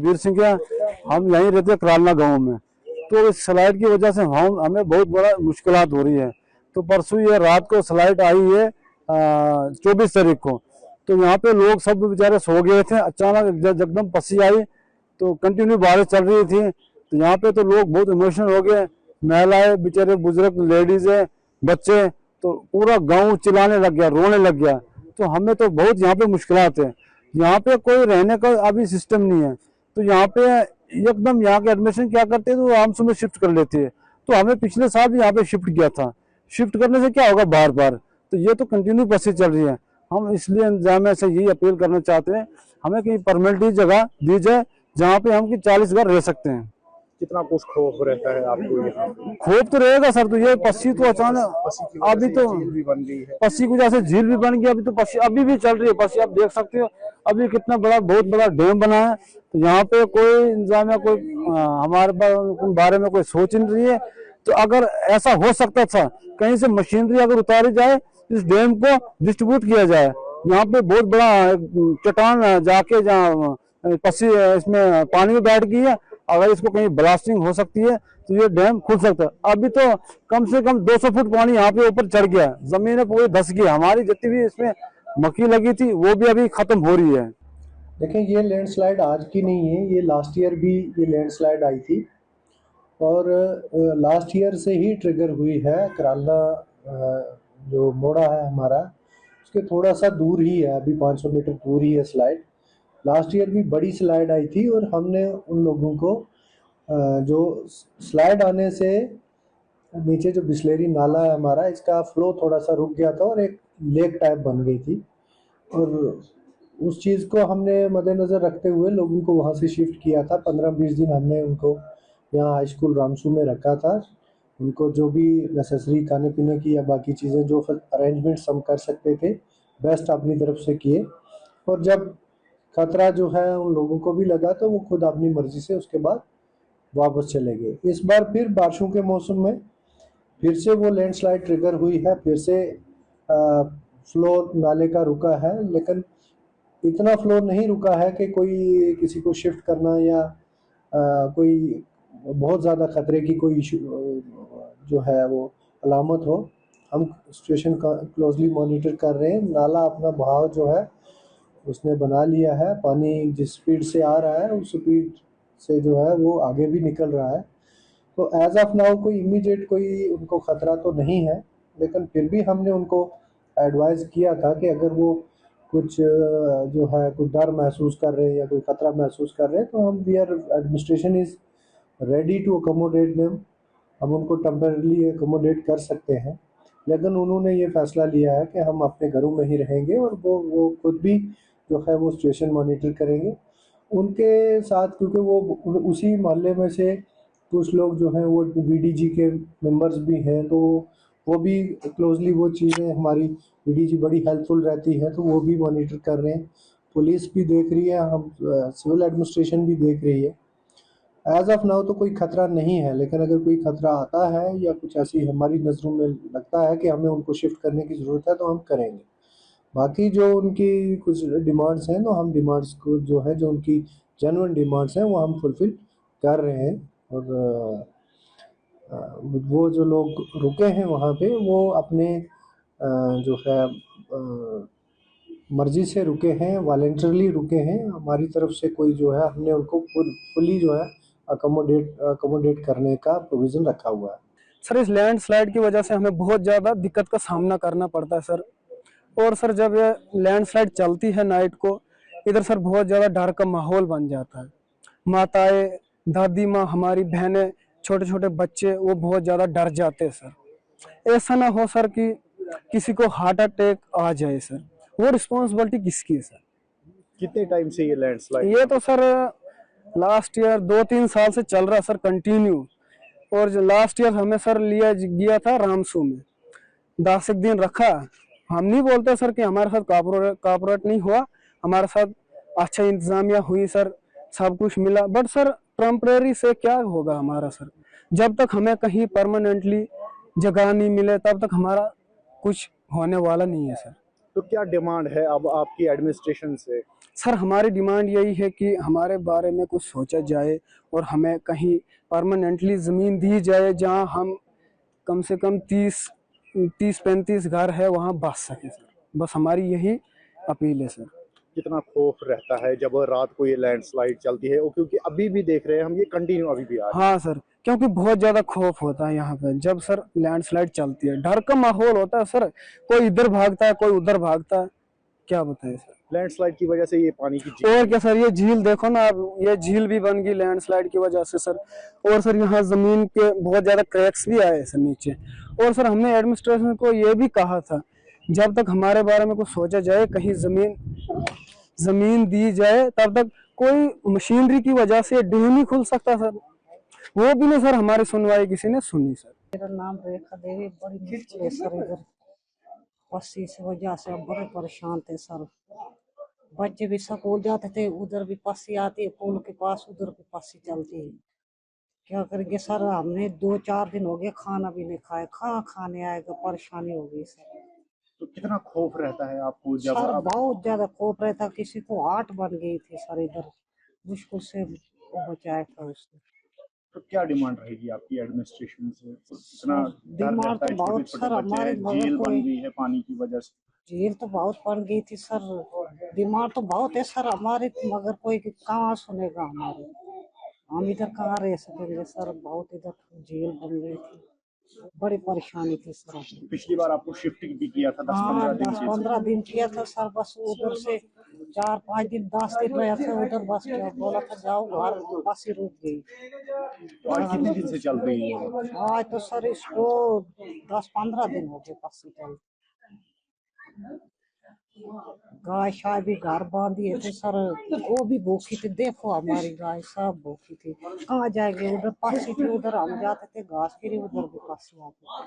वीर सिंह है, हम यहीं रहते हैं करालना गांव में। तो इस स्लाइड की वजह से हमें बहुत बड़ा मुश्किलात हो रही है। तो परसों ये रात को स्लाइड आई है 24 तारीख को, तो यहाँ पे लोग सब बेचारे सो गए थे। अचानक एकदम पसी आई, तो कंटिन्यू बारिश चल रही थी, तो यहाँ पे तो लोग बहुत इमोशनल हो गए। महिलाएं, बेचारे बुजुर्ग, लेडीज है, बच्चे, तो पूरा गांव चिल्लाने लग गया, रोने लग गया। तो हमें तो बहुत यहाँ पे मुश्किलात है। यहाँ पे कोई रहने का अभी सिस्टम नहीं है, तो यहाँ पे एकदम यहाँ के एडमिशन क्या करते हैं, तो आमसू में शिफ्ट कर लेते हैं। तो हमें पिछले साल भी यहाँ पे शिफ्ट किया था। शिफ्ट करने से क्या होगा बार बार, तो ये तो कंटिन्यू बसें चल रही है। हम इसलिए इंतजामिया से यही अपील करना चाहते हैं, हमें कहीं परमानेंटली जगह दी जाए जहाँ पे हम 40 घर रह सकते हैं। कितना कुछ खौफ रहता है आपको यहाँ? खौफ तो रहेगा सर। तो ये पस्सी तो अचानक अभी तो झील भी बन गई है, पस्सी की वजह से झील भी बन गई। अभी तो पस्सी अभी भी चल रही है। पस्सी आप देख सकते हो अभी कितना बड़ा, बहुत बड़ा डैम बना है। तो यहाँ पे कोई इंतजामिया, कोई हमारे बारे में कोई सोच नहीं रही है। तो अगर ऐसा हो सकता था, कहीं से मशीनरी अगर उतारी जाए, इस डैम को डिस्ट्रीब्यूट किया जाए। यहाँ पे बहुत बड़ा चट्टान जाके जहाँ पस्सी इसमें पानी में बैठ गई है, अगर इसको कहीं ब्लास्टिंग हो सकती है तो ये डैम खुल सकता है। अभी तो कम से कम 200 फुट पानी यहाँ पे ऊपर चढ़ गया, जमीन पूरी धस गई। हमारी जितनी भी इसमें मक्की लगी थी वो भी अभी खत्म हो रही है। देखें, ये लैंडस्लाइड आज की नहीं है, ये लास्ट ईयर भी ये लैंडस्लाइड आई थी और लास्ट ईयर से ही ट्रिगर हुई है। करालना जो मोड़ा है हमारा, उसके थोड़ा सा दूर ही है, अभी 500 मीटर दूर ही है स्लाइड। लास्ट ईयर भी बड़ी स्लाइड आई थी और हमने उन लोगों को जो स्लाइड आने से नीचे जो बिस्लेरी नाला है हमारा, इसका फ्लो थोड़ा सा रुक गया था और एक लेक टाइप बन गई थी। और उस चीज़ को हमने मद्देनज़र रखते हुए लोगों को वहाँ से शिफ्ट किया था। 15-20 दिन हमने उनको यहाँ हाई स्कूल रामसू में रखा था। उनको जो भी नेसेसरी खाने पीने की या बाकी चीज़ें जो अरेंजमेंट्स हम कर सकते थे, बेस्ट अपनी तरफ से किए। और जब खतरा जो है उन लोगों को भी लगा तो वो खुद अपनी मर्जी से उसके बाद वापस चले गए। इस बार फिर बारिशों के मौसम में फिर से वो लैंडस्लाइड ट्रिगर हुई है, फिर से फ्लो नाले का रुका है, लेकिन इतना फ्लो नहीं रुका है कि कोई किसी को शिफ्ट करना या कोई बहुत ज़्यादा खतरे की कोई इशू जो है वो अलामत हो। हम सिचुएशन का क्लोजली मॉनिटर कर रहे हैं। नाला अपना बहाव जो है उसने बना लिया है, पानी जिस स्पीड से आ रहा है उस स्पीड से जो है वो आगे भी निकल रहा है। तो एज ऑफ नाउ कोई इमीडिएट कोई उनको ख़तरा तो नहीं है, लेकिन फिर भी हमने उनको एडवाइज़ किया था कि अगर वो कुछ जो है कुछ डर महसूस कर रहे हैं या कोई ख़तरा महसूस कर रहे हैं तो हम administration is ready to accommodate them. हम उनको टेम्परेली अकोमोडेट कर सकते हैं, लेकिन उन्होंने ये फ़ैसला लिया है कि हम अपने घरों में ही रहेंगे और वो खुद भी जो है वो सिचुएशन मॉनिटर करेंगे उनके साथ, क्योंकि वो उसी मोहल्ले में से कुछ लोग जो हैं वो वीडीजी के मेंबर्स भी हैं, तो वो भी क्लोजली वो चीज़ें हमारी वीडीजी बड़ी हेल्पफुल रहती है, तो वो भी मॉनिटर कर रहे हैं। पुलिस भी देख रही है, हम सिविल एडमिनिस्ट्रेशन भी देख रही है। एज ऑफ नाउ तो कोई ख़तरा नहीं है, लेकिन अगर कोई ख़तरा आता है या कुछ ऐसी हमारी नज़रों में लगता है कि हमें उनको शिफ्ट करने की ज़रूरत है तो हम करेंगे। बाकी जो उनकी कुछ डिमांड्स हैं तो हम डिमांड्स को जो है, जो उनकी जेन्युइन डिमांड्स हैं वो हम फुलफ़िल कर रहे हैं। और वो जो लोग रुके हैं वहाँ पे वो अपने जो है मर्ज़ी से रुके हैं, वॉलंटरली रुके हैं। हमारी तरफ से कोई जो है हमने उनको फुली जो है अकोमोडेट करने का प्रोविज़न रखा हुआ है। सर, इस लैंडस्लाइड की वजह से हमें बहुत ज़्यादा दिक्कत का सामना करना पड़ता है सर। और सर जब ये लैंडस्लाइड चलती है नाइट को, इधर सर बहुत ज़्यादा डर का माहौल बन जाता है। माताएं, दादी माँ, हमारी बहनें, छोटे छोटे बच्चे, वो बहुत ज़्यादा डर जाते हैं सर। ऐसा ना हो सर कि किसी को हार्ट अटैक आ जाए सर, वो रिस्पॉन्सिबिलिटी किसकी है सर? कितने टाइम से ये लैंडस्लाइड? ये तो सर लास्ट ईयर 2-3 साल से चल रहा सर कंटिन्यू। और जो लास्ट ईयर हमें सर लिया गया था रामसू में, 10 एक दिन रखा। हम नहीं बोलते सर कि हमारे साथ कॉर्पोरेट नहीं हुआ, हमारे साथ अच्छा इंतजामिया हुई सर, सब कुछ मिला। बट सर टेम्परेरी से क्या होगा हमारा सर? जब तक हमें कहीं परमानेंटली जगह नहीं मिले तब तक हमारा कुछ होने वाला नहीं है सर। तो क्या डिमांड है अब आपकी एडमिनिस्ट्रेशन से? सर हमारी डिमांड यही है कि हमारे बारे में कुछ सोचा जाए और हमें कहीं परमानेंटली ज़मीन दी जाए जहां हम कम से कम 30-35 घर है वहां बस सके सर। बस हमारी यही अपील है सर। कितना खौफ रहता है जब रात को ये लैंडस्लाइड चलती है, और क्योंकि अभी भी देख रहे हैं हम, ये कंटिन्यू अभी भी आ रही है। हाँ सर, क्योंकि बहुत ज्यादा खौफ होता है यहाँ पे जब सर लैंडस्लाइड चलती है, डर का माहौल होता है सर। कोई इधर भागता है, कोई उधर भागता है, क्या बताए सर। लैंडस्लाइड की वजह से ये पानी की झील और क्या सर, ये झील देखो ना आप, ये झील भी बन गई लैंडस्लाइड की वजह से सर। और सर यहाँ जमीन के बहुत ज्यादा क्रैक्स भी आए सर नीचे। और सर हमने एडमिनिस्ट्रेशन को ये भी कहा था, जब तक हमारे बारे में कुछ सोचा जाए, कहीं जमीन दी जाए, तब तक कोई मशीनरी की वजह से डैम नहीं खुल सकता सर। वो भी नहीं सर, हमारी सुनवाई किसी ने सुनी सर। मेरा नाम रेखा देवी। बड़ी मुश्किल है सर, इधर पस्सी इस वजह से हम बड़े परेशान थे सर। बच्चे भी स्कूल जाते थे, उधर भी पस्सी आती है पुल के पास, उधर भी पस्सी चलती है। क्या करेंगे सर, हमने 2-4 दिन हो गए खाना भी नहीं खाया, कहाँ खाने आएगा, परेशानी हो गई सर। तो कितना खौफ रहता है आपको जब सर आप? बहुत ज्यादा खौफ रहता, किसी को आट बन गई थी सर, इधर मुश्किल से वो बचाया था उसने। तो क्या डिमांड रहेगी आपकी एडमिनिस्ट्रेशन से? कितना डर डिमांड रहता तो है, बहुत छोटे सर छोटे बच्चे हमारे हैं, मगर झील बन कोई गई है पानी की वजह से। झील तो बहुत बन गई थी सर। डिमांड तो बहुत है सर हमारे, मगर कोई कहाँ सुनेगा हमारे। हम इधर कहाँ रह सकेंगे सर, बहुत इधर झील बन गई थी, बड़ी परेशानी थी सर। पिछली बार आपको शिफ्ट भी किया था हाँ 10-15 दिन 10-15 दिन किया था सर, बस उधर से 4-5 दिन 10 दिन रहे थे उधर, बस क्या बोला था जाओ घर, बस ही रुक गई। तो आज कितने दिन से चल रही है? आज तो सर इसको 10-15 दिन हो गए बस ही चल। गाय शाय भी घर बांध दिए थे सर, वो भी भूखी थी, देखो हमारी गाय सब भूखी थी। कहाँ जाएंगे, उधर पासी थी, उधर हम जाते थे घास के लिए, उधर भी पासी आती।